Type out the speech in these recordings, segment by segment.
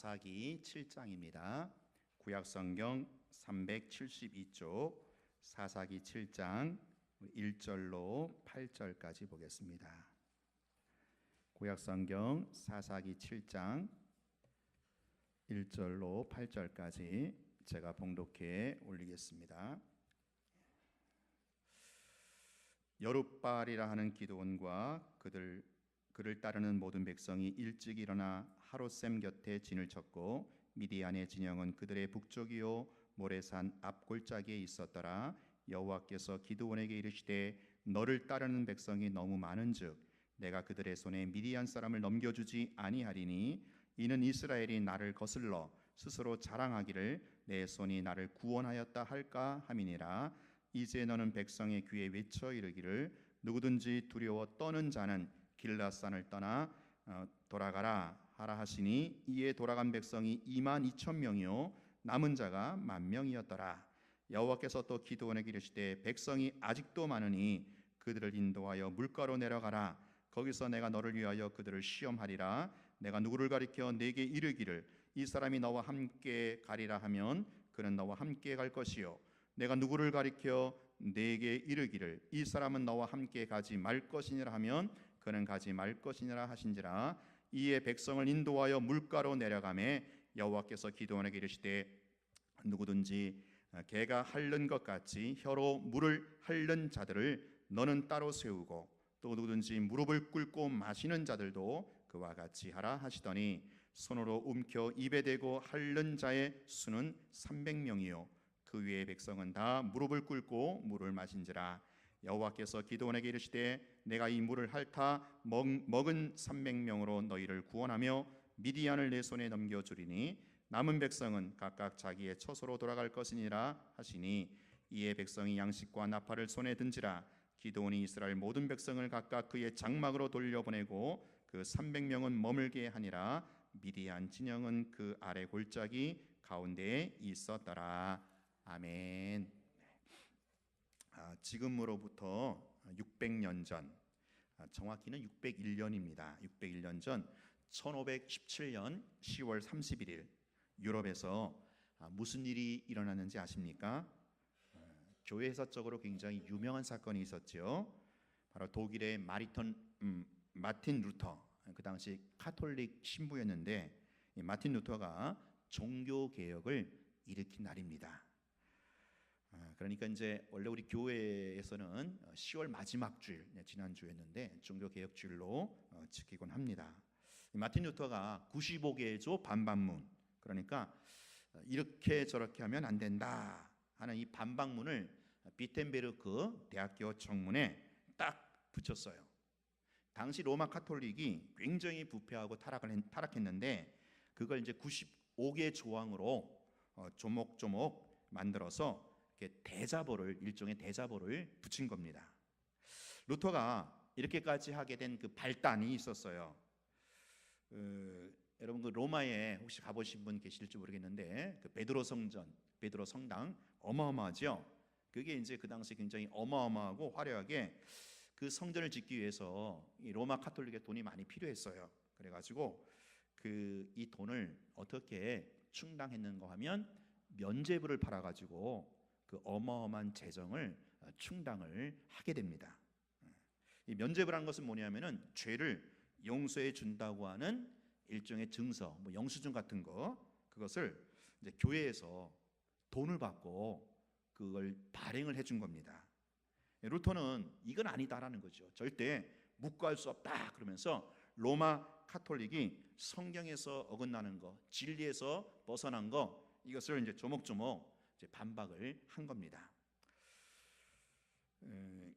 사사기 7장입니다. 구약성경 372쪽 사사기 7장 1절로 8절까지 보겠습니다. 구약성경 사사기 7장 1절로 8절까지 제가 봉독해 올리겠습니다. 여룻바알이라 하는 기드온과 그를 따르는 모든 백성이 일찍 일어나 하롯셈 곁에 진을 쳤고 미디안의 진영은 그들의 북쪽이요 모레산 앞 골짜기에 있었더라. 여호와께서 기드온에게 이르시되 너를 따르는 백성이 너무 많은즉 내가 그들의 손에 미디안 사람을 넘겨주지 아니하리니 이는 이스라엘이 나를 거슬러 스스로 자랑하기를 내 손이 나를 구원하였다 할까 함이니라. 이제 너는 백성의 귀에 외쳐 이르기를 누구든지 두려워 떠는 자는 길앗산을 떠나 돌아가라 하라 하시니 이에 돌아간 백성이 22,000명이요 남은 자가 10,000명이었더라. 여호와께서 또 기드온에게 이르시되 백성이 아직도 많으니 그들을 인도하여 물가로 내려가라. 거기서 내가 너를 위하여 그들을 시험하리라. 내가 누구를 가리켜 내게 이르기를 이 사람이 너와 함께 가리라 하면 그는 너와 함께 갈 것이요 내가 누구를 가리켜 내게 이르기를 이 사람은 너와 함께 가지 말 것이니라 하면 그는 가지 말 것이니라 하신지라. 이에 백성을 인도하여 물가로 내려가매 여호와께서 기드온에게 이르시되 누구든지 개가 핥는 것 같이 혀로 물을 핥는 자들을 너는 따로 세우고 또 누구든지 무릎을 꿇고 마시는 자들도 그와 같이 하라 하시더니 손으로 움켜 입에 대고 핥는 자의 수는 300명이요 그 위에 백성은 다 무릎을 꿇고 물을 마신지라. 여호와께서 기드온에게 이르시되 내가 이 물을 핥아 먹은 300명으로 너희를 구원하며 미디안을 내 손에 넘겨주리니 남은 백성은 각각 자기의 처소로 돌아갈 것이니라 하시니 이에 백성이 양식과 나팔을 손에 든지라. 기드온이 이스라엘 모든 백성을 각각 그의 장막으로 돌려보내고 그 300명은 머물게 하니라. 미디안 진영은 그 아래 골짜기 가운데에 있었더라. 아멘. 지금으로부터 600년 전, 정확히는 601년입니다. 601년 전 1517년 10월 31일 유럽에서 무슨 일이 일어났는지 아십니까? 교회사적으로 굉장히 유명한 사건이 있었죠. 바로 독일의 마틴 루터, 그 당시 카톨릭 신부였는데 이 마틴 루터가 종교 개혁을 일으킨 날입니다. 그러니까 이제 원래 우리 교회에서는 10월 마지막 주일, 지난 주였는데 종교 개혁 주일로 지키곤 합니다. 마틴 루터가 95개의 조 반박문, 그러니까 이렇게 저렇게 하면 안 된다 하는 이 반박문을 비텐베르크 대학교 정문에 딱 붙였어요. 당시 로마 카톨릭이 굉장히 부패하고 타락했는데 그걸 이제 95개 조항으로 조목조목 만들어서 일종의 대자보를 붙인 겁니다. 루터가 이렇게까지 하게 된 그 발단이 있었어요. 여러분 그 로마에 혹시 가보신 분 계실지 모르겠는데 그 베드로 성당 어마어마하죠. 그게 이제 그 당시 굉장히 어마어마하고 화려하게 그 성전을 짓기 위해서 이 로마 카톨릭의 돈이 많이 필요했어요. 그래가지고 이 돈을 어떻게 충당했는가 하면 면죄부를 팔아가지고 그 어마어마한 재정을 충당을 하게 됩니다. 이 면죄부라는 것은 뭐냐면은 죄를 용서해 준다고 하는 일종의 증서, 뭐 영수증 같은 그것을 이제 교회에서 돈을 받고 그걸 발행을 해준 겁니다. 루터는 이건 아니다라는 거죠. 절대 묵과할 수 없다 그러면서 로마 카톨릭이 성경에서 어긋나는 거, 진리에서 벗어난 거, 이것을 이제 조목조목 반박을 한 겁니다.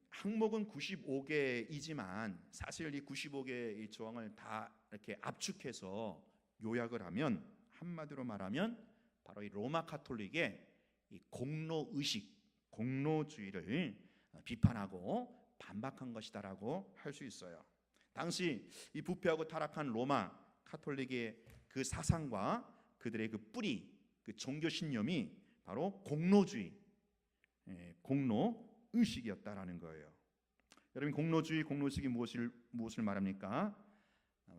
항목은 95개이지만 사실 이 95개의 조항을 다 이렇게 압축해서 요약을 하면 한마디로 말하면 바로 이 로마 카톨릭의 이 공로의식, 공로주의를 비판하고 반박한 것이다라고 할 수 있어요. 당시 이 부패하고 타락한 로마 카톨릭의 그 사상과 그들의 그 뿌리, 그 종교 신념이 바로 공로주의, 공로의식이었다라는 거예요. 여러분 공로주의, 공로의식이 무엇을 말합니까?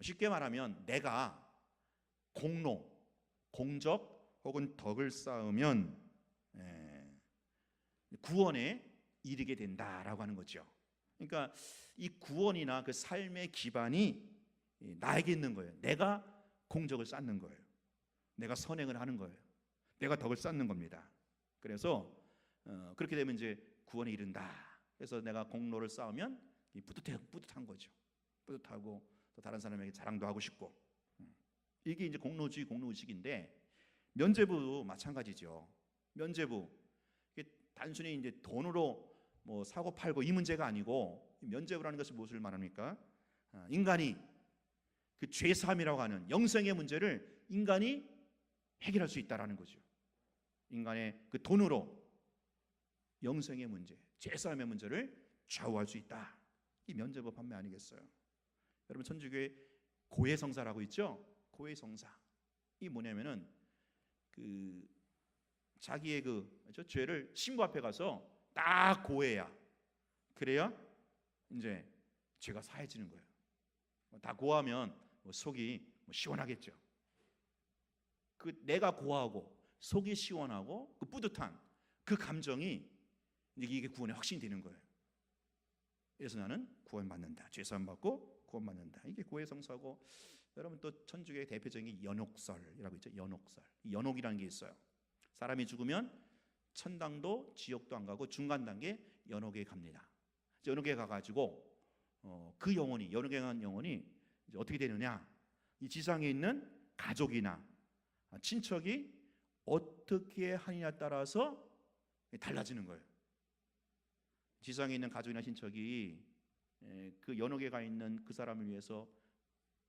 쉽게 말하면 내가 공로, 공적 혹은 덕을 쌓으면 구원에 이르게 된다라고 하는 거죠. 그러니까 이 구원이나 그 삶의 기반이 나에게 있는 거예요. 내가 공적을 쌓는 거예요. 내가 선행을 하는 거예요. 내가 덕을 쌓는 겁니다. 그래서 그렇게 되면 이제 구원에 이른다. 그래서 내가 공로를 쌓으면 뿌듯한 거죠. 뿌듯하고 또 다른 사람에게 자랑도 하고 싶고. 이게 이제 공로주의, 공로의식인데 면죄부도 마찬가지죠. 면죄부 이게 단순히 이제 돈으로 뭐 사고 팔고 이 문제가 아니고, 면죄부라는 것이 무엇을 말합니까? 인간이 그 죄사함이라고 하는 영생의 문제를 인간이 해결할 수 있다라는 거죠. 인간의 그 돈으로 영생의 문제, 죄사함의 문제를 좌우할 수 있다. 이 면죄부 판매 아니겠어요? 여러분, 천주교의 고해성사라고 있죠? 고해성사. 이 뭐냐면은 그 자기의 그 죄를 신부 앞에 가서 딱 고해야, 그래야 이제 죄가 사해지는 거예요. 다 고하면 속이 시원하겠죠. 그 내가 고하고 속이 시원하고 그 뿌듯한 그 감정이 이게 구원의 확신이 되는 거예요. 그래서 나는 구원받는다. 죄사함 받고 구원받는다. 이게 고해성사고, 여러분 또 천주교의 대표적인 연옥설이라고 있죠. 연옥설. 이 연옥이라는 게 있어요. 사람이 죽으면 천당도 지옥도 안 가고 중간 단계 연옥에 갑니다. 연옥에 가가지고 그 영혼이, 연옥에 간 영혼이 이제 어떻게 되느냐? 이 지상에 있는 가족이나 친척이 어떻게 하느냐에 따라서 달라지는 거예요. 지상에 있는 가족이나 친척이 그 연옥에 가 있는 그 사람을 위해서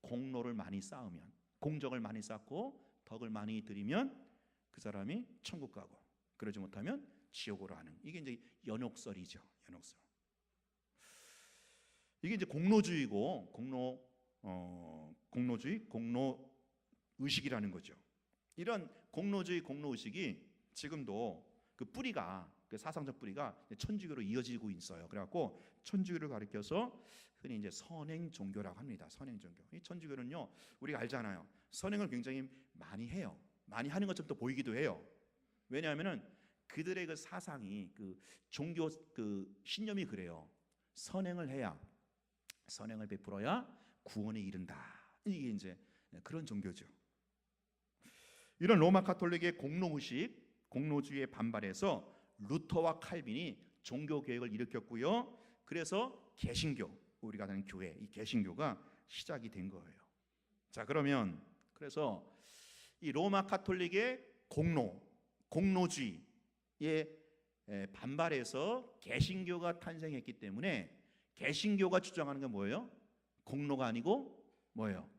공로를 많이 쌓으면, 공적을 많이 쌓고 덕을 많이 들이면 그 사람이 천국 가고, 그러지 못하면 지옥으로 하는, 이게 이제 연옥설이죠. 연옥설. 이게 이제 공로주의고, 공로주의, 공로의식이라는 거죠. 이런 공로주의, 공로의식이 지금도 그 뿌리가, 그 사상적 뿌리가 천주교로 이어지고 있어요. 그래갖고 천주교를 가리켜서 흔히 이제 선행 종교라고 합니다. 선행 종교. 이 천주교는요, 우리가 알잖아요. 선행을 굉장히 많이 해요. 많이 하는 것처럼 또 보이기도 해요. 왜냐하면은 그들의 그 사상이, 그 종교 그 신념이 그래요. 선행을 해야, 선행을 베풀어야 구원에 이른다. 이게 이제 그런 종교죠. 이런 로마 가톨릭의 공로의식, 공로주의에 반발해서 루터와 칼빈이 종교 개혁을 일으켰고요. 그래서 개신교, 우리가 다니는 교회, 이 개신교가 시작이 된 거예요. 자, 그러면 그래서 이 로마 가톨릭의 공로주의에 반발해서 개신교가 탄생했기 때문에, 개신교가 주장하는 게 뭐예요? 공로가 아니고 뭐예요?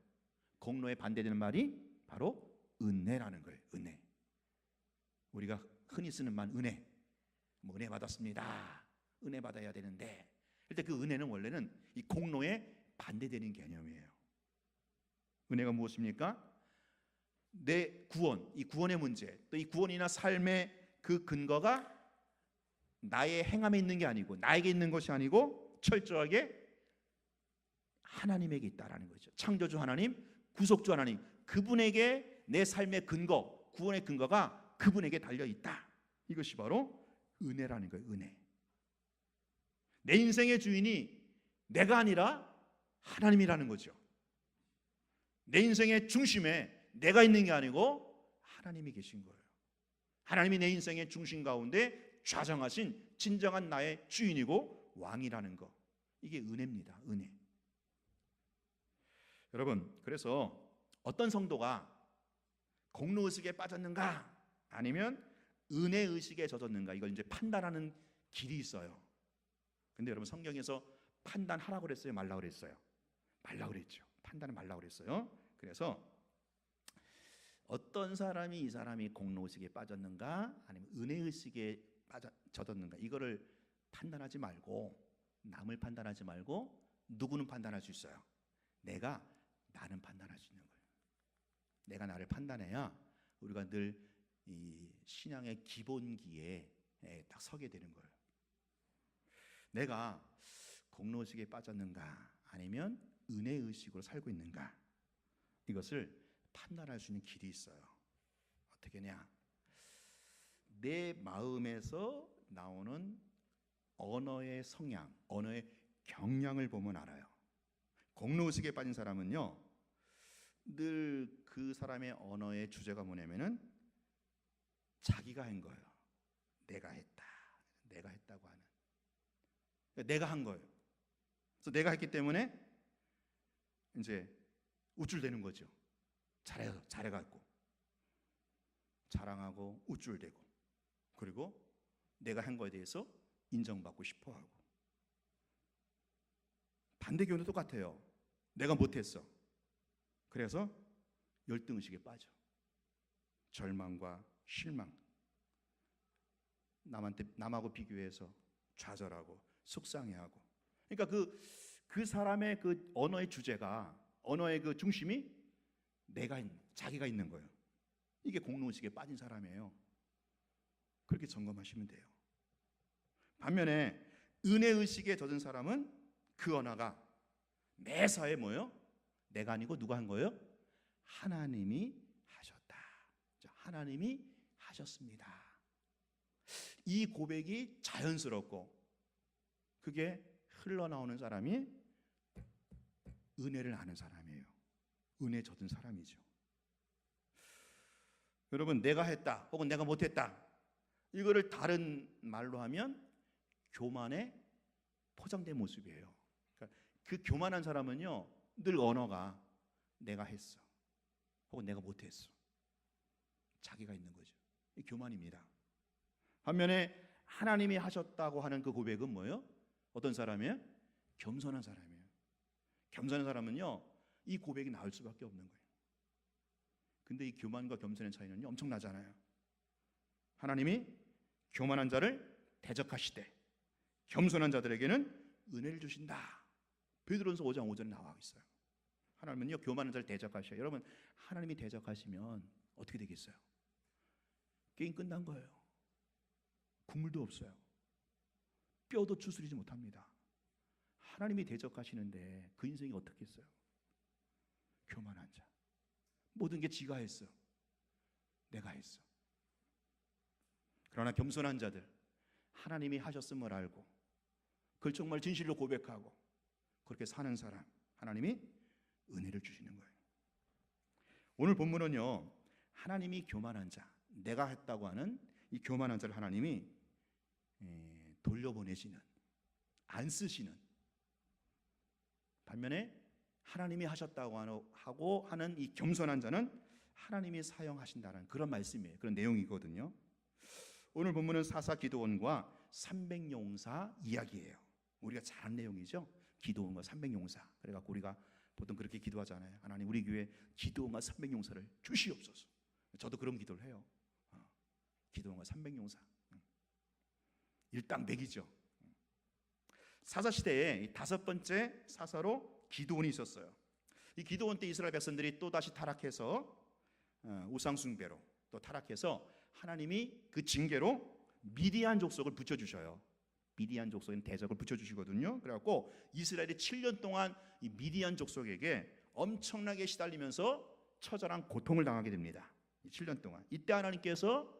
공로에 반대되는 말이 바로 은혜라는 거예요. 은혜. 우리가 흔히 쓰는 말 은혜. 뭐 은혜 받았습니다. 은혜 받아야 되는데, 일단 그 은혜는 원래는 이 공로에 반대되는 개념이에요. 은혜가 무엇입니까? 내 구원, 이 구원의 문제, 또 이 구원이나 삶의 그 근거가 나의 행함에 있는 게 아니고, 나에게 있는 것이 아니고 철저하게 하나님에게 있다라는 거죠. 창조주 하나님, 구속주 하나님, 그분에게 내 삶의 근거, 구원의 근거가 그분에게 달려 있다. 이것이 바로 은혜라는 거예요. 은혜. 내 인생의 주인이 내가 아니라 하나님이라는 거죠. 내 인생의 중심에 내가 있는 게 아니고 하나님이 계신 거예요. 하나님이 내 인생의 중심 가운데 좌정하신 진정한 나의 주인이고 왕이라는 거, 이게 은혜입니다. 은혜. 여러분, 그래서 어떤 성도가 공로의식에 빠졌는가 아니면 은혜의식에 젖었는가, 이걸 이제 판단하는 길이 있어요. 근데 여러분, 성경에서 판단하라고 그랬어요? 말라고 그랬어요? 말라고 그랬죠. 판단은 말라고 그랬어요. 그래서 어떤 사람이, 이 사람이 공로의식에 빠졌는가 아니면 은혜의식에 젖었는가, 이거를 판단하지 말고, 남을 판단하지 말고 누구는 판단할 수 있어요? 나는 판단할 수 있는 거예요. 내가 나를 판단해야 우리가 늘 이 신앙의 기본기에 딱 서게 되는 거예요. 내가 공로의식에 빠졌는가 아니면 은혜의식으로 살고 있는가, 이것을 판단할 수 있는 길이 있어요. 어떻게 하냐? 내 마음에서 나오는 언어의 성향, 언어의 경향을 보면 알아요. 공로의식에 빠진 사람은요, 늘 그 사람의 언어의 주제가 뭐냐면은 자기가 한 거예요. 내가 했다, 내가 했다고 하는, 내가 한 거예요. 그래서 내가 했기 때문에 이제 우쭐대는 거죠. 잘해갖고 자랑하고 우쭐대고, 그리고 내가 한 거에 대해서 인정받고 싶어하고. 반대 경우도 똑같아요. 내가 못했어. 그래서 열등의식에 빠져. 절망과 실망, 남하고 비교해서 좌절하고 속상해하고. 그러니까 그 사람의 그 언어의 주제가, 언어의 그 중심이 자기가 있는 거예요. 이게 공로의식에 빠진 사람이에요. 그렇게 점검하시면 돼요. 반면에 은혜의식에 젖은 사람은 그 언어가 매사에 뭐예요? 내가 아니고 누가 한 거예요? 하나님이 하셨다. 하나님이 하셨습니다. 이 고백이 자연스럽고 그게 흘러나오는 사람이 은혜를 아는 사람이에요. 은혜에 젖은 사람이죠. 여러분, 내가 했다 혹은 내가 못했다, 이거를 다른 말로 하면 교만의 포장된 모습이에요. 그러니까 그 교만한 사람은요, 늘 언어가 내가 했어 혹은 내가 못했어, 자기가 있는 거죠. 이 교만입니다. 반면에 하나님이 하셨다고 하는 그 고백은 뭐예요? 어떤 사람이에요? 겸손한 사람이에요. 겸손한 사람은요, 이 고백이 나올 수밖에 없는 거예요. 근데 이 교만과 겸손의 차이는 엄청나잖아요. 하나님이 교만한 자를 대적하시되 겸손한 자들에게는 은혜를 주신다. 베드로전서 5장 5절에 나와 있어요. 하나님은요, 교만한 자를 대적하셔요. 여러분, 하나님이 대적하시면 어떻게 되겠어요? 게임 끝난 거예요. 국물도 없어요. 뼈도 추스리지 못합니다. 하나님이 대적하시는데 그 인생이 어떻겠어요? 교만한 자, 모든 게 지가 했어, 내가 했어. 그러나 겸손한 자들, 하나님이 하셨음을 알고 그걸 정말 진실로 고백하고 그렇게 사는 사람, 하나님이 은혜를 주시는 거예요. 오늘 본문은요, 하나님이 교만한 자, 내가 했다고 하는 이 교만한 자를 하나님이 돌려보내시는, 안 쓰시는, 반면에 하나님이 하셨다고 하고 하는 이 겸손한 자는 하나님이 사용하신다는 그런 말씀이에요. 그런 내용이거든요. 오늘 본문은 사사 기드온과 300용사 이야기예요. 우리가 잘 아는 내용이죠. 기드온과 300용사. 그래갖고 우리가 보통 그렇게 기도하잖아요. 하나님, 우리 교회 기드온과 300용사를 주시옵소서. 저도 그런 기도를 해요. 기드온과 300용사. 일당백이죠. 사사 시대에 다섯 번째 사사로 기드온이 있었어요. 이 기드온 때 이스라엘 백성들이 또 다시 타락해서 우상 숭배로 또 타락해서 하나님이 그 징계로 미디안 족속을 붙여주셔요. 미디안 족속에는 대적을 붙여주시거든요. 그래갖고 이스라엘이 7년 동안 이 미디안 족속에게 엄청나게 시달리면서 처절한 고통을 당하게 됩니다. 7년 동안. 이때 하나님께서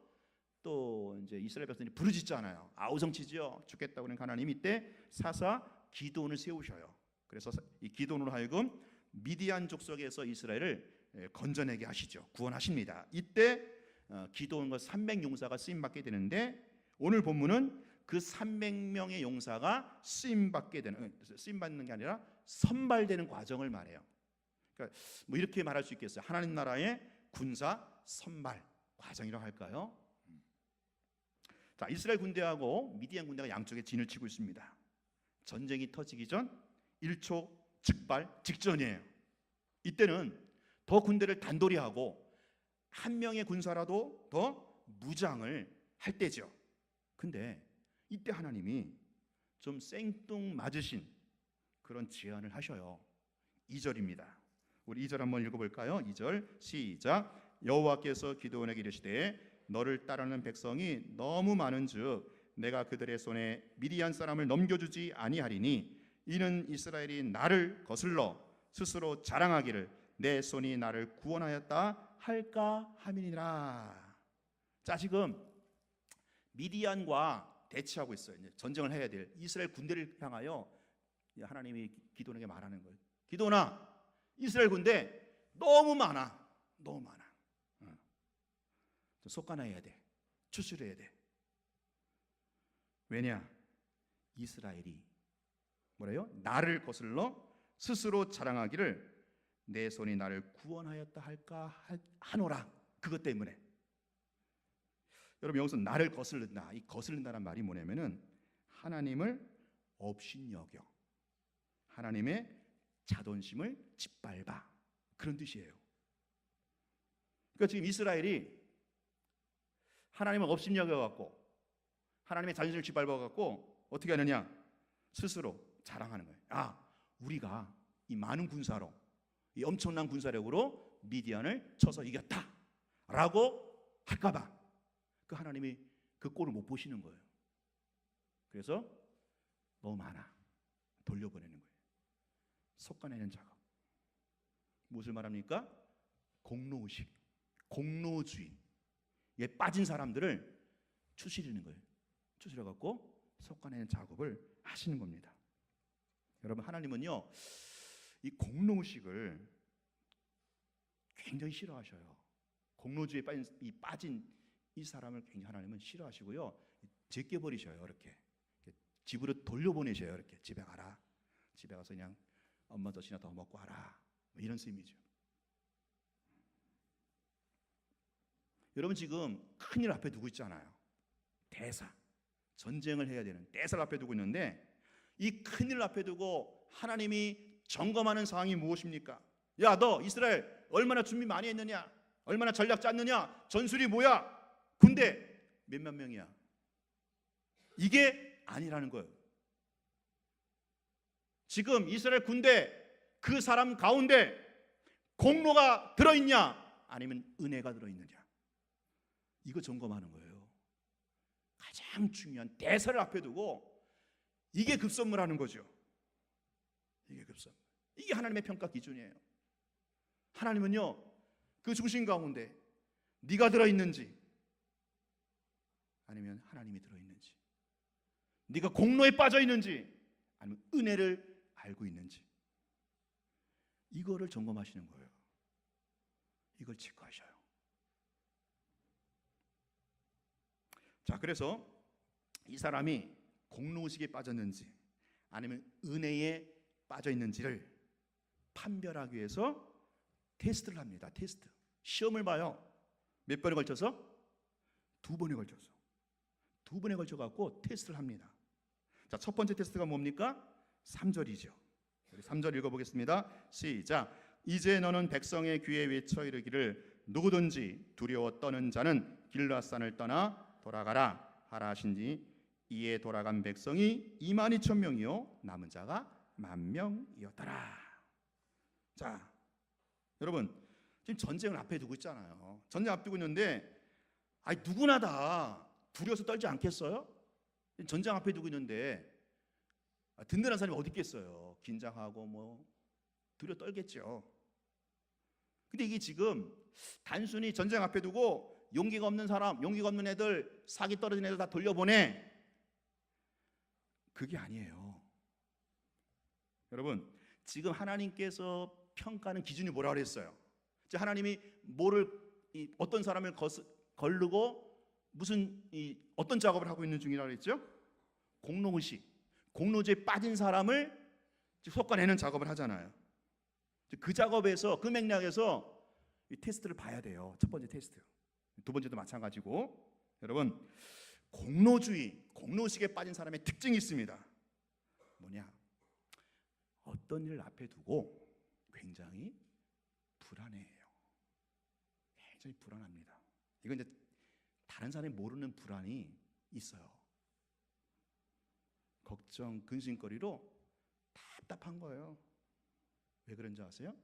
또 이제 이스라엘 백성들이 부르짖잖아요. 아우성치지요. 죽겠다고 하는 하나님이 이때 사사 기드온을 세우셔요. 그래서 이 기드온으로 하여금 미디안 족속에서 이스라엘을 건져내게 하시죠. 구원하십니다. 이때 기드온과 300용사가 쓰임 받게 되는데, 오늘 본문은 그 300명의 용사가 쓰임 받는 게 아니라 선발되는 과정을 말해요. 그러니까 뭐 이렇게 말할 수 있겠어요. 하나님 나라의 군사 선발 과정이라고 할까요? 자, 이스라엘 군대하고 미디안 군대가 양쪽에 진을 치고 있습니다. 전쟁이 터지기 전 1초 즉발 직전이에요. 이때는 더 군대를 단돌이 하고 한 명의 군사라도 더 무장을 할 때죠. 근데 이때 하나님이 좀 생뚱맞으신 그런 제안을 하셔요. 2절입니다. 우리 2절 한번 읽어볼까요? 2절 시작. 여호와께서 기드온에게 이르시되 너를 따르는 백성이 너무 많은즉 내가 그들의 손에 미디안 사람을 넘겨주지 아니하리니 이는 이스라엘이 나를 거슬러 스스로 자랑하기를 내 손이 나를 구원하였다 할까 함이니라. 자, 지금 미디안과 대치하고 있어요. 이제 전쟁을 해야 될 이스라엘 군대를 향하여 하나님이 기도원에게 말하는 거예요. 기도원아, 이스라엘 군대 너무 많아. 너무 많아. 속가나해야 돼. 추스려야 돼. 왜냐? 이스라엘이 뭐래요? 나를 거슬러 스스로 자랑하기를 내 손이 나를 구원하였다 할까 하노라. 그것 때문에. 여러분, 여기서 나를 거슬른다. 이 거슬른다는 말이 뭐냐면은 하나님을 업신여겨, 하나님의 자존심을 짓밟아, 그런 뜻이에요. 그러니까 지금 이스라엘이 하나님을 업신여겨 갖고 하나님의 자존심을 짓밟아 갖고 어떻게 하느냐? 스스로 자랑하는 거예요. 아, 우리가 이 많은 군사로, 이 엄청난 군사력으로 미디안을 쳐서 이겼다라고 할까봐 그 하나님이 그 꼴을 못 보시는 거예요. 그래서 너무 많아, 돌려보내는 거예요. 솎아내는 작업. 무엇을 말합니까? 공로의식, 공로주의에 빠진 사람들을 추스리는 거예요. 추스려 갖고 솎아내는 작업을 하시는 겁니다. 여러분, 하나님은요, 이 공로의식을 굉장히 싫어하셔요. 공로주의에 빠진 이 사람을 굉장히 하나님은 싫어하시고요, 제껴버리셔요. 이렇게 집으로 돌려보내셔요. 이렇게 집에 가라. 집에 가서 그냥 엄마 젖이나 더 먹고 와라. 이런 셈이죠. 여러분, 지금 큰일 앞에 두고 있잖아요. 대사, 전쟁을 해야 되는 대사를 앞에 두고 있는데, 이 큰일 앞에 두고 하나님이 점검하는 상황이 무엇입니까? 야, 너 이스라엘 얼마나 준비 많이 했느냐? 얼마나 전략 짰느냐? 전술이 뭐야? 군대 몇만 명이야? 이게 아니라는 거예요. 지금 이스라엘 군대 그 사람 가운데 공로가 들어있냐? 아니면 은혜가 들어있느냐? 이거 점검하는 거예요. 가장 중요한 대사를 앞에 두고 이게 급선무라는 거죠. 이게 급선무. 이게 하나님의 평가 기준이에요. 하나님은요, 그 중심 가운데 네가 들어있는지 아니면 하나님이 들어있는지, 네가 공로에 빠져있는지 아니면 은혜를 알고 있는지, 이거를 점검하시는 거예요. 이걸 체크하셔요. 자, 그래서 이 사람이 공로의식에 빠졌는지 아니면 은혜에 빠져있는지를 판별하기 위해서 테스트를 합니다. 테스트, 시험을 봐요. 몇 번에 걸쳐서? 2번에 걸쳐서. 2번에 걸쳐 갖고 테스트를 합니다. 자, 첫 번째 테스트가 뭡니까? 3절이죠. 우리 3절 읽어보겠습니다. 시작. 이제 너는 백성의 귀에 외쳐 이르기를 누구든지 두려워 떠는 자는 길르앗산을 떠나 돌아가라 하라 하신지, 이에 돌아간 백성이 22,000명이요 남은 자가 10,000명이었더라. 자, 여러분, 지금 전쟁을 앞에 두고 있잖아요. 전쟁 앞두고 있는데, 아니 누구나 다 두려워서 떨지 않겠어요? 전쟁 앞에 두고 있는데 든든한 사람이 어디 있겠어요? 긴장하고 뭐 두려워 떨겠죠. 근데 이게 지금 단순히 전쟁 앞에 두고 용기가 없는 사람, 용기가 없는 애들, 사기 떨어진 애들 다 돌려보내, 그게 아니에요. 여러분, 지금 하나님께서 평가하는 기준이 뭐라고 그랬어요? 하나님이 어떤 사람을 거르고 무슨 어떤 작업을 하고 있는 중이라고 그랬죠? 공로의식, 공로주의에 빠진 사람을 솎아내는 작업을 하잖아요. 그 작업에서, 그 맥락에서 이 테스트를 봐야 돼요. 첫 번째 테스트. 두 번째도 마찬가지고. 여러분, 공로의식에 빠진 사람의 특징이 있습니다. 뭐냐? 어떤 일을 앞에 두고 굉장히 불안해해요. 굉장히 불안합니다. 이건 이제 다른 사람이 모르는 불안이 있어요. 걱정, 근심거리로 답답한 거예요. 왜 그런지 아세요?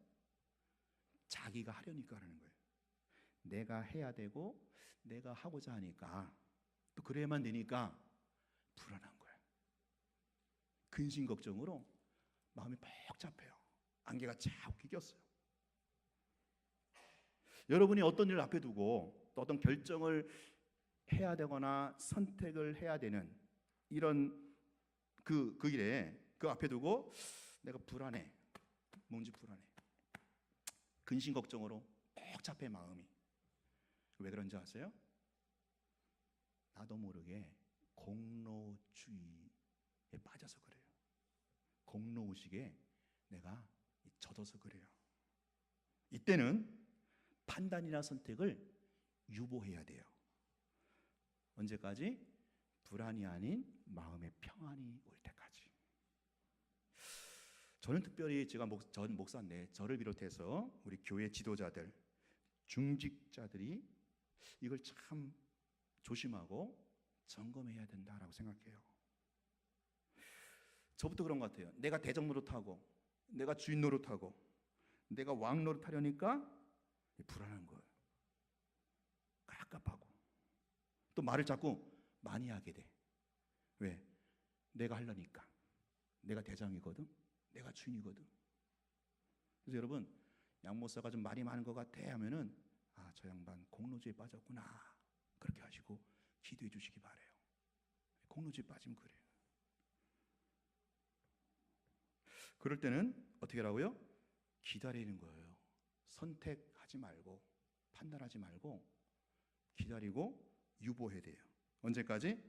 자기가 하려니까 하는 거예요. 내가 해야 되고 내가 하고자 하니까, 또 그래야만 되니까 불안한 거예요. 근심 걱정으로 마음이 벅잡해요. 안개가 자꾸 꼈어요. 여러분이 어떤 일을 앞에 두고 또 어떤 결정을 해야 되거나 선택을 해야 되는 이런 그 일에 그 앞에 두고 내가 불안해. 뭔지 불안해. 근심 걱정으로 복잡해 마음이. 왜 그런지 아세요? 나도 모르게 공로주의에 빠져서 그래요. 공로의식에 내가 젖어서 그래요. 이때는 판단이나 선택을 유보해야 돼요. 언제까지? 불안이 아닌 마음의 평안이 올 때까지. 저는 특별히 전 목사인데 저를 비롯해서 우리 교회 지도자들, 중직자들이 이걸 참 조심하고 점검해야 된다라고 생각해요. 저부터 그런 것 같아요. 내가 대적 노릇하고 내가 주인 노릇하고 내가 왕 노릇하려니까 불안한 거예요. 깝깝하고 또 말을 자꾸 많이 하게 돼. 왜? 내가 하려니까. 내가 대장이거든. 내가 주인이거든. 그래서 여러분, 양 목사가 좀 말이 많은 것 같아 하면은 저 양반 공로주의에 빠졌구나 그렇게 하시고 기도해 주시기 바래요. 공로주의에 빠지면 그래요. 그럴 때는 어떻게 하라고요? 기다리는 거예요. 선택하지 말고 판단하지 말고 기다리고 유보해야 돼요. 언제까지?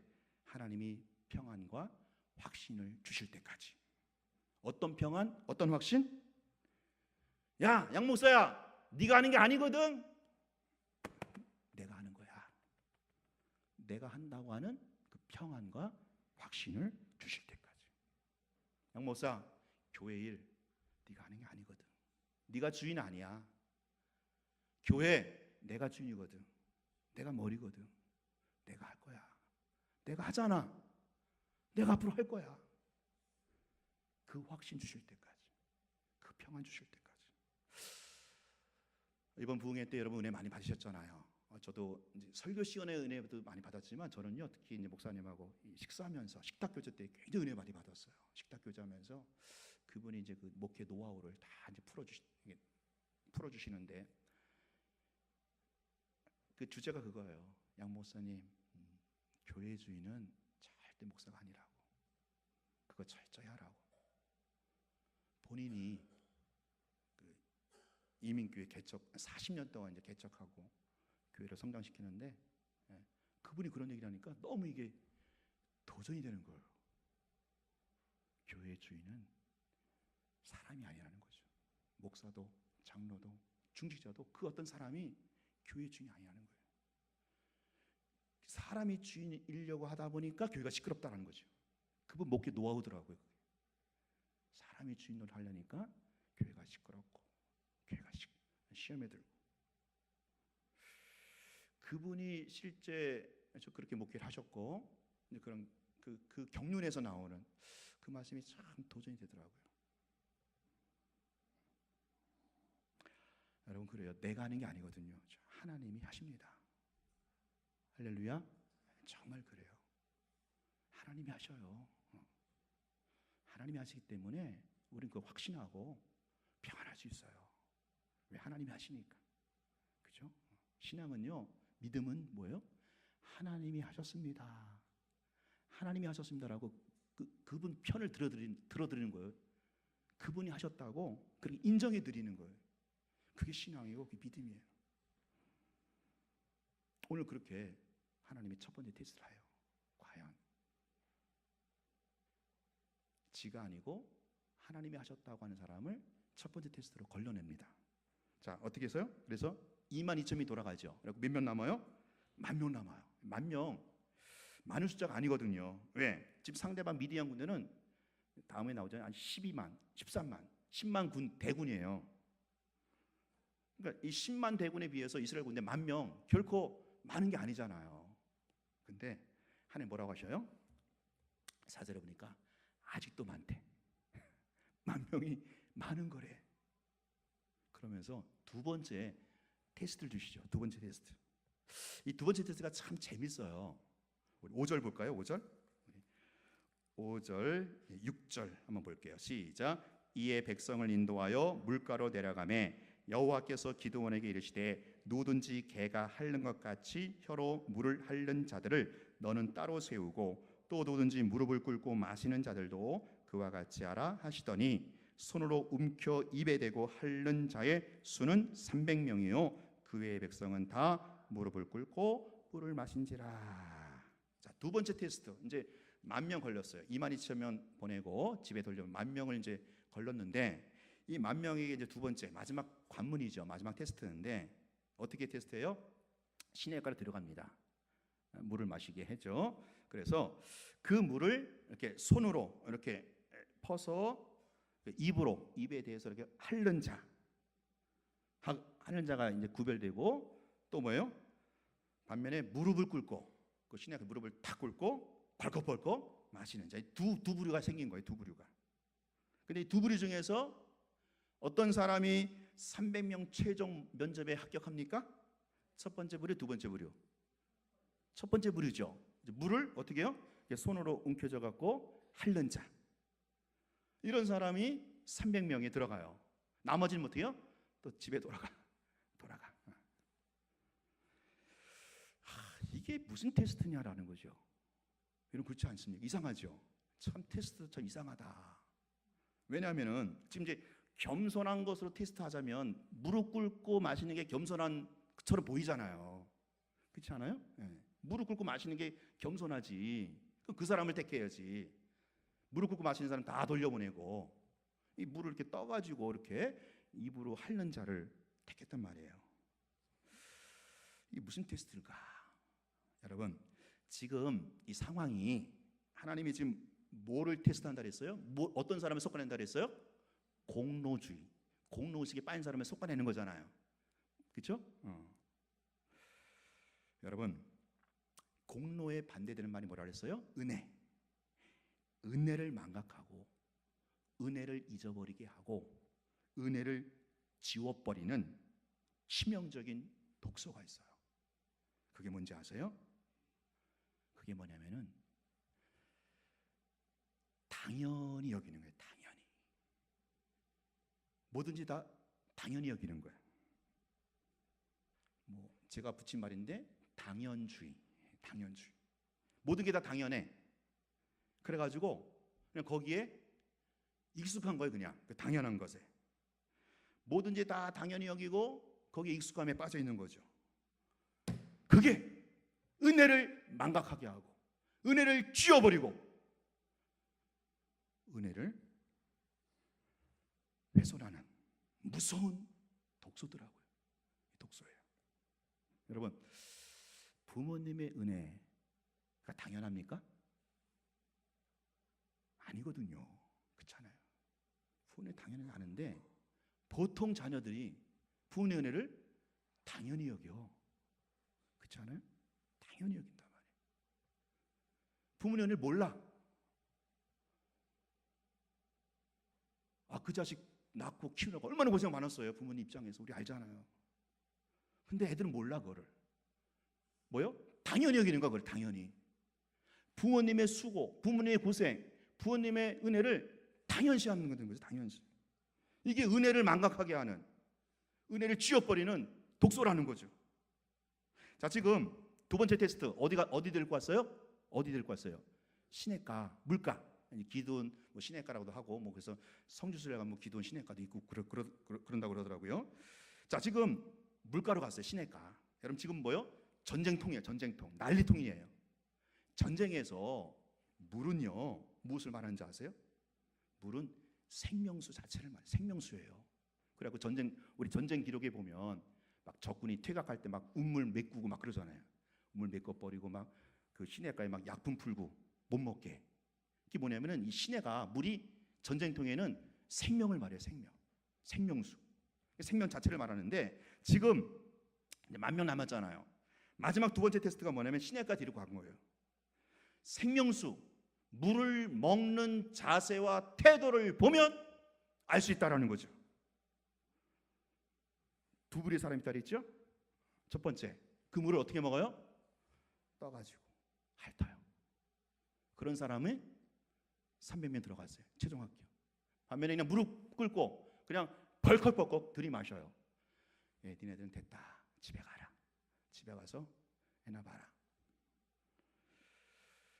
하나님이 평안과 확신을 주실 때까지. 어떤 평안? 어떤 확신? 야, 양 목사야, 네가 하는 게 아니거든. 내가 하는 거야. 내가 한다고 하는 그 평안과 확신을 주실 때까지. 양 목사, 교회 일 네가 하는 게 아니거든. 네가 주인 아니야. 교회 내가 주인이거든. 내가 머리거든. 내가 할 거야. 내가 하잖아. 내가 앞으로 할 거야. 그 확신 주실 때까지, 그 평안 주실 때까지. 이번 부흥회 때 여러분 은혜 많이 받으셨잖아요. 저도 이제 설교 시간의 은혜도 많이 받았지만 저는요 특히 이제 목사님하고 식사하면서 식탁 교제 때 굉장히 은혜 많이 받았어요. 식탁 교제하면서 그분이 이제 그 목회 노하우를 다 이제 풀어주시는데 그 주제가 그거예요. 양 목사님, 교회 주인은 절대 목사가 아니라고. 그거 철저히 하라고. 본인이 그 이민교회 개척 40년 동안 이제 개척하고 교회를 성장시키는데 그분이 그런 얘기를 하니까 너무 이게 도전이 되는 거예요. 교회 주인은 사람이 아니라는 거죠. 목사도 장로도 중직자도 그 어떤 사람이 교회 주인이 아니라는 거예요. 사람이 주인이려고 하다 보니까 교회가 시끄럽다는 거죠. 그분 목회 노하우더라고요. 사람이 주인을 하려니까 교회가 시끄럽고 교회가 시험에 들고. 그분이 실제 그렇게 목회를 하셨고 그런 그 경륜에서 나오는 그 말씀이 참 도전이 되더라고요. 여러분 그래요. 내가 하는 게 아니거든요. 하나님이 하십니다. 할렐루야. 정말 그래요. 하나님이 하셔요. 하나님이 하시기 때문에 우리는 그거 확신하고 평안할 수 있어요. 왜? 하나님이 하시니까. 그죠? 신앙은요, 믿음은 뭐예요? 하나님이 하셨습니다. 하나님이 하셨습니다라고 그분 편을 들어드리는 거예요. 그분이 하셨다고 그렇게 인정해 드리는 거예요. 그게 신앙이고 그게 믿음이에요. 오늘 그렇게 하나님이 첫 번째 테스트를 해요. 과연 지가 아니고 하나님이 하셨다고 하는 사람을 첫 번째 테스트로 걸러냅니다. 자, 어떻게 해서요? 그래서 22,000명이 돌아가죠. 그리고 몇 명 남아요? 10,000명 남아요. 10,000명 많은 숫자가 아니거든요. 왜? 지금 상대방 미디안 군대는 다음에 나오잖아요. 한 12만, 13만, 10만 군 대군이에요. 그러니까 이 10만 대군에 비해서 이스라엘 군대 10,000명 결코 많은 게 아니잖아요. 근데 하나님 뭐라고 하셔요? 4절에 보니까 아직도 많대. 10,000명이 많은 거래. 그러면서 두 번째 테스트를 주시죠. 두 번째 테스트. 이 두 번째 테스트가 참 재밌어요. 우리 5절 볼까요? 5절. 5절, 6절 한번 볼게요. 시작. 이에 백성을 인도하여 물가로 내려가매 여호와께서 기드온에게 이르시되 누든지 개가 핥는 것 같이 혀로 물을 핥는 자들을 너는 따로 세우고 또 누든지 무릎을 꿇고 마시는 자들도 그와 같이 하라 하시더니 손으로 움켜 입에 대고 핥는 자의 수는 300명이요 그 외의 백성은 다 무릎을 꿇고 물을 마신지라. 자, 두 번째 테스트. 이제 10,000명 걸렸어요. 22,000명 보내고 집에 돌려면 10,000명을 이제 걸렸는데 이 10,000명에게 이제 두 번째 마지막 관문이죠. 마지막 테스트인데 어떻게 테스트해요? 시내가로 들어갑니다. 물을 마시게 해죠. 그래서 그 물을 이렇게 손으로 이렇게 퍼서 입으로 입에 대해서 이렇게 핥는 자, 하는 자가 이제 구별되고 또 뭐예요? 반면에 무릎을 꿇고 그 시내가 무릎을 탁 꿇고 벌컥벌컥 마시는 자, 두 부류가 생긴 거예요. 두 부류가. 근데 이 두 부류 중에서 어떤 사람이 300명 최종 면접에 합격합니까? 첫 번째 부류, 두 번째 부류. 첫 번째 부류죠. 물을 어떻게 해요? 손으로 움켜져 갖고 핥는 자. 이런 사람이 300명에 들어가요. 나머지는 어떻게 해요? 또 집에 돌아가. 이게 무슨 테스트냐라는 거죠. 여러분 그렇지 않습니까? 이상하죠. 참 테스트 참 이상하다. 왜냐하면은 지금 이제 겸손한 것으로 테스트하자면 무릎 꿇고 마시는 게 겸손한 것처럼 보이잖아요. 그렇지 않아요? 네. 무릎 꿇고 마시는 게 겸손하지. 그 사람을 택해야지. 무릎 꿇고 마시는 사람 다 돌려보내고 이 물을 이렇게 떠가지고 이렇게 입으로 핥는 자를 택했단 말이에요. 이게 무슨 테스트일까? 여러분 지금 이 상황이 하나님이 지금 뭐를 테스트한다 그랬어요? 어떤 사람을 솎아낸다 그랬어요? 공로주의, 공로의식에 빠진 사람을 솎아내는 거잖아요. 그렇죠? 여러분 공로에 반대되는 말이 뭐라 그랬어요? 은혜. 은혜를 망각하고 은혜를 잊어버리게 하고 은혜를 지워버리는 치명적인 독소가 있어요. 그게 뭔지 아세요? 그게 뭐냐면은 당연히 여기는 거예요. 당연히. 뭐든지 다 당연히 여기는 거예요. 뭐 제가 붙인 말인데 당연주의. 모든 게 다 당연해. 그래가지고 그냥 거기에 익숙한 거예요. 그냥 그 당연한 것에. 뭐든지 다 당연히 여기고 거기에 익숙함에 빠져 있는 거죠. 그게 은혜를 망각하게 하고 은혜를 쥐어버리고 은혜를 훼손하는 무서운 독소더라고요. 독소예요. 여러분 부모님의 은혜가 당연합니까? 아니거든요. 그렇잖아요. 부모님 당연히 아는데 보통 자녀들이 부모님의 은혜를 당연히 여겨. 그렇지 않아요? 당연히 여긴단 말이에요. 부모님 은혜를 몰라. 그 자식 낳고 키우려고 얼마나 고생 많았어요. 부모님 입장에서 우리 알잖아요. 근데 애들은 몰라 그거를. 뭐요? 당연히 여기는 거야. 그걸 당연히. 부모님의 수고, 부모님의 고생, 부모님의 은혜를 당연시하는 거죠. 당연시. 이게 은혜를 망각하게 하는, 은혜를 쥐어버리는 독소라는 거죠. 자, 지금 두 번째 테스트 어디 데리고 왔어요? 어디 데리고 왔어요? 시냇가, 물가. 기도원 뭐 시냇가라고도 하고 뭐 그래서 성주순례 가면 뭐 기도원 시냇가도 있고 그런다고 그러더라고요. 자, 지금 물가로 갔어요. 시냇가. 여러분 지금 뭐요? 전쟁통이에요. 전쟁통. 난리통이에요. 전쟁에서 물은요 무엇을 말하는지 아세요? 물은 생명수 자체를 말해요. 생명수예요. 그래갖고 우리 전쟁 기록에 보면 막 적군이 퇴각할 때 막 우물 메꾸고 막 그러잖아요. 우물 메꿔 버리고 막 그 시냇가에 막 약품 풀고 못 먹게. 이게 뭐냐면은 이 시내가 물이 전쟁통에는 생명을 말해요. 생명수. 생명 자체를 말하는데 지금 이제 10,000명 남았잖아요. 마지막 두 번째 테스트가 뭐냐면 시내가 데리고 간 거예요. 생명수, 물을 먹는 자세와 태도를 보면 알 수 있다라는 거죠. 두 부류의 사람이 있다 그랬죠? 첫 번째, 그 물을 어떻게 먹어요? 떠가지고 핥아요. 그런 사람은 300명 들어갔어요. 최종 합격. 반면에 그냥 무릎 꿇고 그냥 벌컥벌컥 들이마셔요. 니네들은 됐다. 집에 가라. 집에 가서 애나 봐라.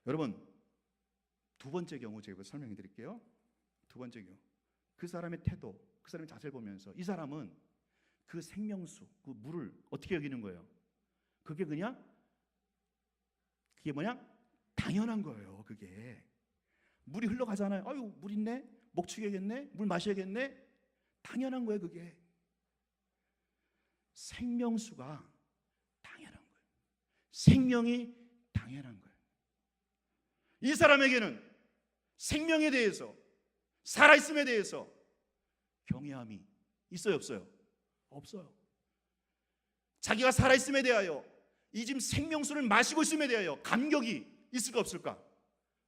여러분, 두 번째 경우 제가 설명해 드릴게요. 두 번째 경우, 그 사람의 태도, 그 사람의 자세를 보면서 이 사람은 그 생명수, 그 물을 어떻게 여기는 거예요? 그게 뭐냐? 당연한 거예요. 그게 물이 흘러가잖아요. 아유, 물 있네, 목축해야겠네, 물 마셔야겠네. 당연한 거예요. 그게 생명수가 당연한 거예요. 생명이 당연한 거예요. 이 사람에게는 생명에 대해서, 살아있음에 대해서 경외함이 있어요, 없어요? 없어요. 자기가 살아있음에 대하여, 이 지금 생명수를 마시고 있음에 대하여 감격이 있을까 없을까?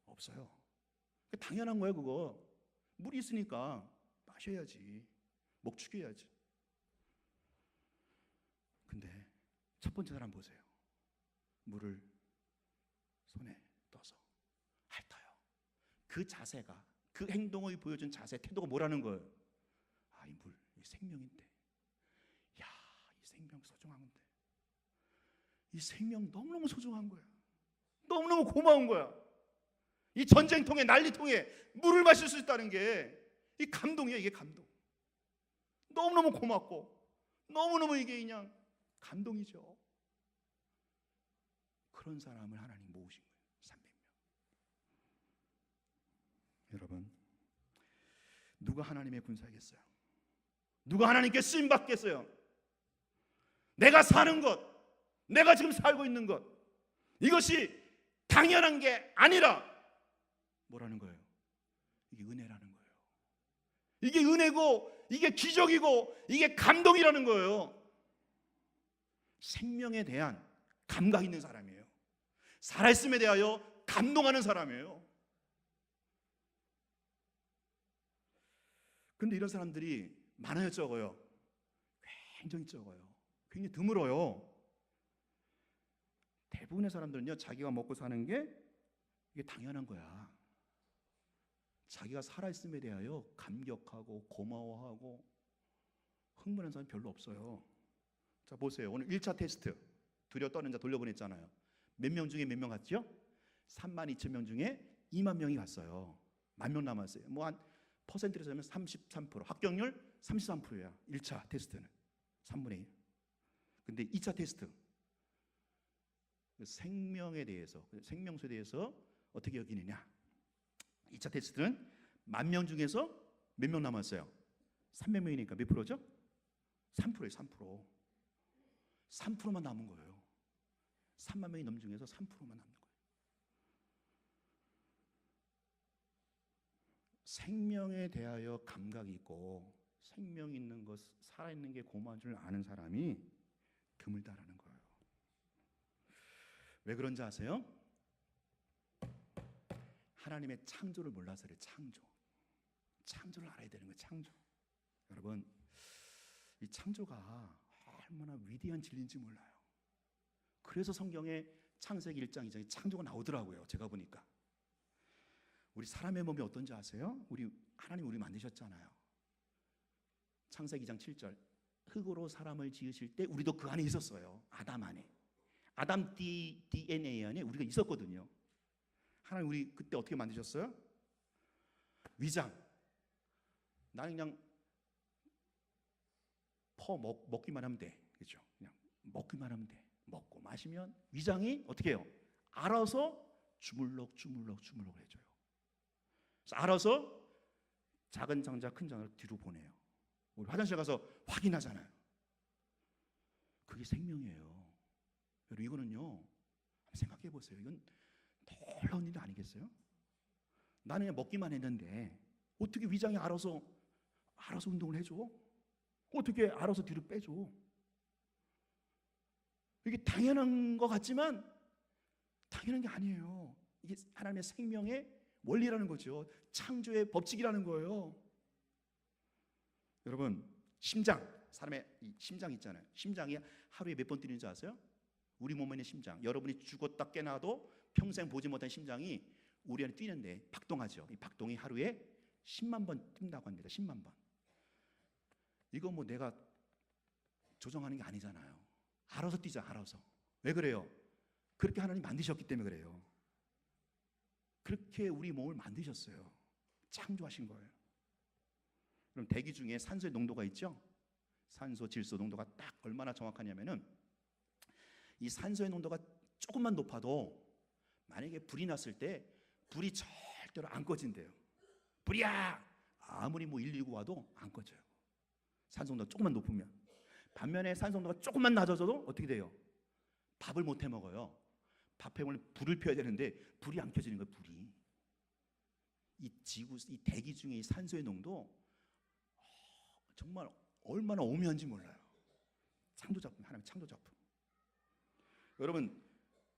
없어요. 당연한 거예요. 그거 물이 있으니까 마셔야지, 목축해야지. 근데 첫 번째 사람 보세요. 물을 손에 떠서 핥아요. 그 자세가, 그 행동을 보여준 자세, 태도가 뭐라는 거예요? 아, 이 물, 이 생명인데, 야, 이 생명 소중한데, 이 생명 너무너무 소중한 거야. 너무너무 고마운 거야. 이 전쟁통에, 난리통에 물을 마실 수 있다는 게 이 감동이야. 이게 감동. 너무너무 고맙고 너무너무 이게 그냥 감동이죠. 그런 사람을 하나님 모으신 거예요. 300명. 여러분, 누가 하나님의 군사겠어요? 누가 하나님께 쓰임 받겠어요? 내가 사는 것, 내가 지금 살고 있는 것, 이것이 당연한 게 아니라 뭐라는 거예요? 이게 은혜라는 거예요. 이게 은혜고, 이게 기적이고, 이게 감동이라는 거예요. 생명에 대한 감각 있는 사람이에요. 살아있음에 대하여 감동하는 사람이에요. 근데 이런 사람들이 많아요, 적어요? 굉장히 적어요. 굉장히 드물어요. 대부분의 사람들은요, 자기가 먹고 사는 게 이게 당연한 거야. 자기가 살아있음에 대하여 감격하고 고마워하고 흥분한 사람이 별로 없어요. 자, 보세요. 오늘 1차 테스트 두려 떠는 자 돌려보냈잖아요. 몇 명 중에 몇 명 갔죠? 32,000명 중에 2만 명이 갔어요. 10,000명 남았어요. 뭐 한 퍼센트로 하면 33%, 합격률 33%야. 1차 테스트는 3분의 1. 근데 2차 테스트, 생명에 대해서, 생명수에 대해서 어떻게 여기느냐. 2차 테스트는 10,000명 중에서 몇 명 남았어요? 300명이니까 몇 프로죠? 3%예요. 3%. 3%만 남은 거예요. 3만 명이 넘는 중에서 3%만 남는 거예요. 생명에 대하여 감각이 있고 생명 있는 것, 살아있는 게 고마운 줄 아는 사람이 드물다라는 거예요. 왜 그런지 아세요? 하나님의 창조를 몰라서 그래요. 창조를 알아야 되는 거예요. 창조. 여러분, 이 창조가 얼마나 위대한 진리인지 몰라요. 그래서 성경에 창세기 1장 2장에 창조가 나오더라고요. 제가 보니까. 우리 사람의 몸이 어떤지 아세요? 하나님 우리 만드셨잖아요. 창세기 2장 7절, 흙으로 사람을 지으실 때 우리도 그 안에 있었어요. 아담 안에. 아담 DNA 안에 우리가 있었거든요. 하나님 우리 그때 어떻게 만드셨어요? 위장. 나는 그냥 먹기만 하면 돼. 그렇죠? 그냥 먹기만 하면 돼. 먹고 마시면 위장이 어떻게 해요? 알아서 주물럭 해줘요. 그래서 알아서 작은 장자 큰 장을 뒤로 보내요. 우리 화장실 가서 확인하잖아요. 그게 생명이에요. 여러분, 이거는요, 한번 생각해 보세요. 이건 놀라운 일 아니겠어요? 나는 그냥 먹기만 했는데 어떻게 위장이 알아서 운동을 해줘? 어떻게 알아서 뒤로 빼줘? 이게 당연한 것 같지만 당연한 게 아니에요. 이게 하나님의 생명의 원리라는 거죠. 창조의 법칙이라는 거예요. 여러분, 사람의 심장 있잖아요. 심장이 하루에 몇 번 뛰는지 아세요? 우리 몸에 있는 심장, 여러분이 죽었다 깨나도 평생 보지 못한 심장이 우리 안에 뛰는데 박동하죠. 이 박동이 하루에 10만 번 뛴다고 합니다. 10만 번. 이거 뭐 내가 조정하는 게 아니잖아요. 알아서 뛰자, 알아서. 왜 그래요? 그렇게 하나님 만드셨기 때문에 그래요. 그렇게 우리 몸을 만드셨어요. 창조하신 거예요. 그럼 대기 중에 산소의 농도가 있죠? 산소, 질소 농도가 딱 얼마나 정확하냐면은 이 산소의 농도가 조금만 높아도 만약에 불이 났을 때 불이 절대로 안 꺼진대요. 불이야! 아무리 뭐 119 와도 안 꺼져요. 산소 농도가 조금만 높으면. 반면에 산소 농도가 조금만 낮아져도 어떻게 돼요? 밥을 못 해 먹어요. 밥해 먹으면 불을 펴야 되는데 불이 안 켜지는 거예요. 불이. 이 지구, 이 대기 중에 이 산소의 농도 정말 얼마나 오묘한지 몰라요. 창조작품, 하나님의 창조작품. 여러분,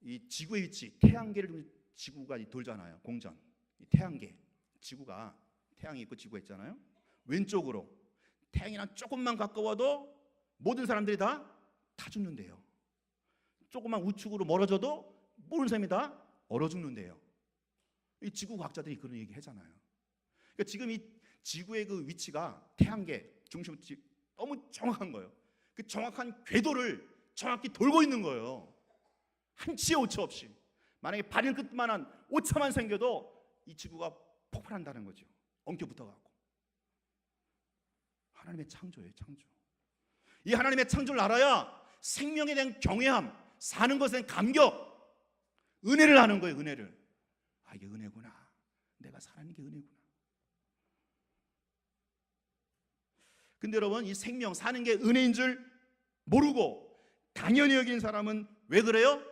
이 지구의 위치, 태양계를 지구가 돌잖아요. 공전, 이 태양계, 지구가 태양이 있고 지구가 있잖아요. 왼쪽으로 태양이랑 조금만 가까워도 모든 사람들이 다 죽는데요. 조금만 우측으로 멀어져도 모든 사람이 다 얼어 죽는데요. 이 지구 과학자들이 그런 얘기 하잖아요. 그러니까 지금 이 지구의 그 위치가 태양계 중심 너무 정확한 거예요. 그 정확한 궤도를 정확히 돌고 있는 거예요. 한치의 오차 없이. 만약에 발열 끝만한 오차만 생겨도 이 지구가 폭발한다는 거죠. 엉켜 붙어갖고. 하나님의 창조예요, 창조. 이 하나님의 창조를 알아야 생명에 대한 경외함, 사는 것에 대한 감격, 은혜를 하는 거예요, 은혜를. 아, 이게 은혜구나. 내가 살아있는 게 은혜구나. 근데 여러분, 이 생명, 사는 게 은혜인 줄 모르고 당연히 여긴 사람은 왜 그래요?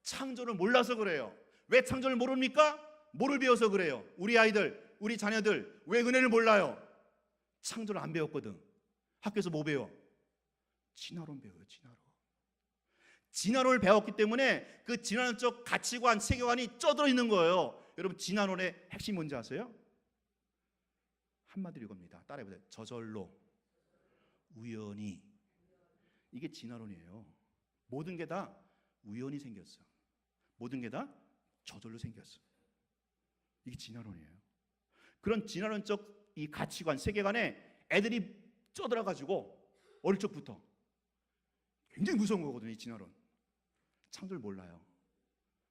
창조를 몰라서 그래요. 왜 창조를 모릅니까? 뭐를 배워서 그래요? 우리 아이들, 우리 자녀들 왜 은혜를 몰라요? 창조를 안 배웠거든. 학교에서 뭐 배워? 진화론 배워요. 진화론을 배웠기 때문에 그 진화론적 가치관, 세계관이 쪄들어 있는 거예요. 여러분, 진화론의 핵심이 뭔지 아세요? 한마디로 이겁니다. 따라해보세요. 저절로, 우연히. 이게 진화론이에요. 모든 게 다 우연히 생겼어. 모든 게 다 저절로 생겼어. 이게 진화론이에요. 그런 진화론적 이 가치관, 세계관에 애들이 쪄들어가지고 어릴 적부터 굉장히 무서운 거거든요. 이 진화론. 창조를 몰라요.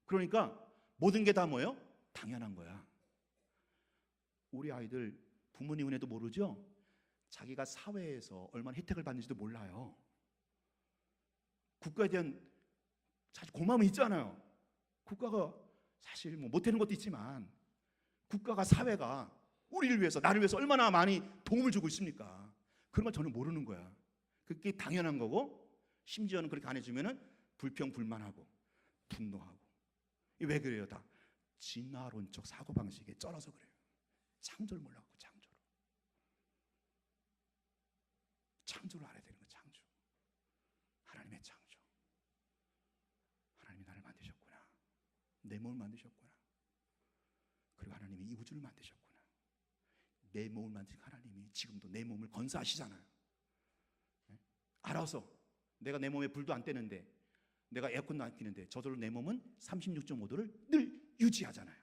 그러니까 모든 게 다 뭐예요? 당연한 거야. 우리 아이들 부모님 은혜도 모르죠? 자기가 사회에서 얼마나 혜택을 받는지도 몰라요. 국가에 대한 사실 고마움이 있잖아요. 국가가 사실 뭐 못하는 것도 있지만 국가가, 사회가 우리를 위해서, 나를 위해서 얼마나 많이 도움을 주고 있습니까? 그런 걸 저는 모르는 거야. 그게 당연한 거고, 심지어는 그렇게 안 해주면은 불평불만하고 분노하고. 왜 그래요? 다 진화론적 사고방식에 쩔어서 그래요. 창조를 몰라갖고. 창조를 알아야 되는 거예요. 창조. 하나님의 창조. 하나님이 나를 만드셨구나. 내 몸을 만드셨구나. 그리고 하나님이 이 우주를 만드셨구나. 내 몸을 만드신 하나님이 지금도 내 몸을 건사하시잖아요. 알아서 내가 내 몸에 불도 안 떼는데, 내가 에어컨도 안 켜는데 저절로 내 몸은 36.5도를 늘 유지하잖아요.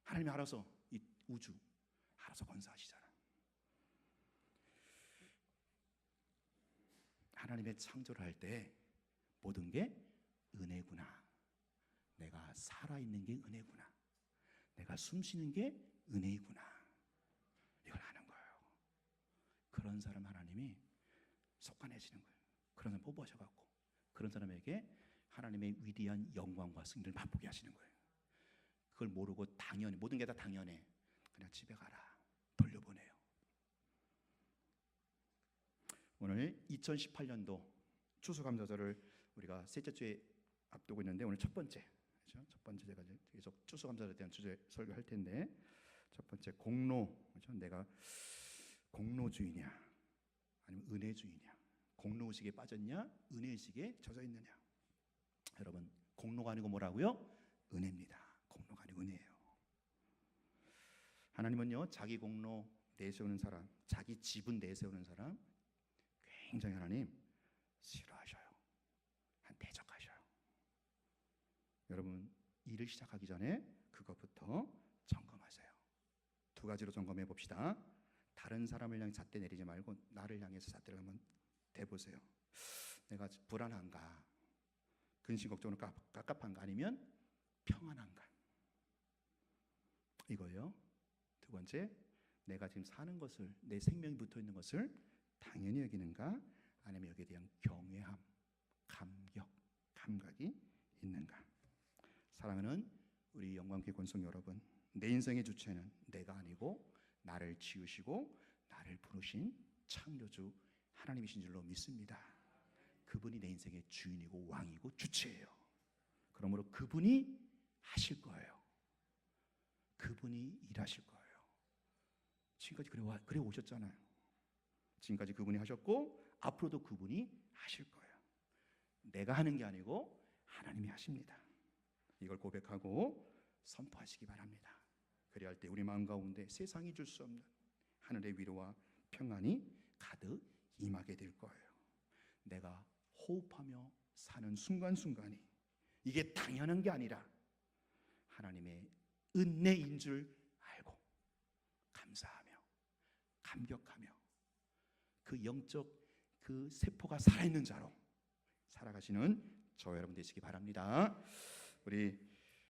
하나님이 알아서 이 우주 알아서 건사하시잖아요. 하나님의 창조를 할 때 모든 게 은혜구나. 내가 살아있는 게 은혜구나. 내가 숨쉬는 게 은혜이구나. 이걸 아는 거예요. 그런 사람 하나님이 속아내시는 거예요. 그런 사람 뽑으셔갖고 그런 사람에게 하나님의 위대한 영광과 승리를 맛보게 하시는 거예요. 그걸 모르고 당연히, 모든 게 다 당연해, 그냥 집에 가라, 돌려보내요. 오늘 2018년도 추수감사절을 우리가 셋째 주에 앞두고 있는데, 오늘 첫 번째, 그렇죠? 첫 번째 제가 계속 추수감사절에 대한 주제 설교할 텐데, 첫 번째 공로, 그렇죠? 내가 공로주의냐 아니면 은혜주의냐, 공로의식에 빠졌냐 은혜의식에 젖어 있느냐. 여러분, 공로가 아니고 뭐라고요? 은혜입니다. 공로가 아니고 은혜예요. 하나님은요, 자기 공로 내세우는 사람, 자기 지분 내세우는 사람 굉장히 하나님 싫어하셔요. 한 대적하셔요. 여러분, 일을 시작하기 전에 그것부터 점검하세요. 두 가지로 점검해 봅시다. 다른 사람을 향해 잣대 내리지 말고 나를 향해서 잣대를 한번 대보세요. 내가 불안한가? 근심 걱정으로 깝깝한가? 아니면 평안한가? 이거예요. 두 번째, 내가 지금 사는 것을, 내 생명이 붙어 있는 것을 당연히 여기는가? 아니면 여기에 대한 경외함, 감격, 감각이 있는가? 사랑하는 우리 영광교회 권속 여러분, 내 인생의 주체는 내가 아니고 나를 지으시고 나를 부르신 창조주 하나님이신 줄로 믿습니다. 그분이 내 인생의 주인이고 왕이고 주체예요. 그러므로 그분이 하실 거예요. 그분이 일하실 거예요. 지금까지 그래 오셨잖아요. 지금까지 그분이 하셨고 앞으로도 그분이 하실 거예요. 내가 하는 게 아니고 하나님이 하십니다. 이걸 고백하고 선포하시기 바랍니다. 그리할 때 우리 마음 가운데 세상이 줄 수 없는 하늘의 위로와 평안이 가득 임하게 될 거예요. 내가 호흡하며 사는 순간순간이 이게 당연한 게 아니라 하나님의 은혜인 줄 알고 감사하며 감격하며 그 영적 그 세포가 살아있는 자로 살아가시는 저와 여러분 되시기 바랍니다. 우리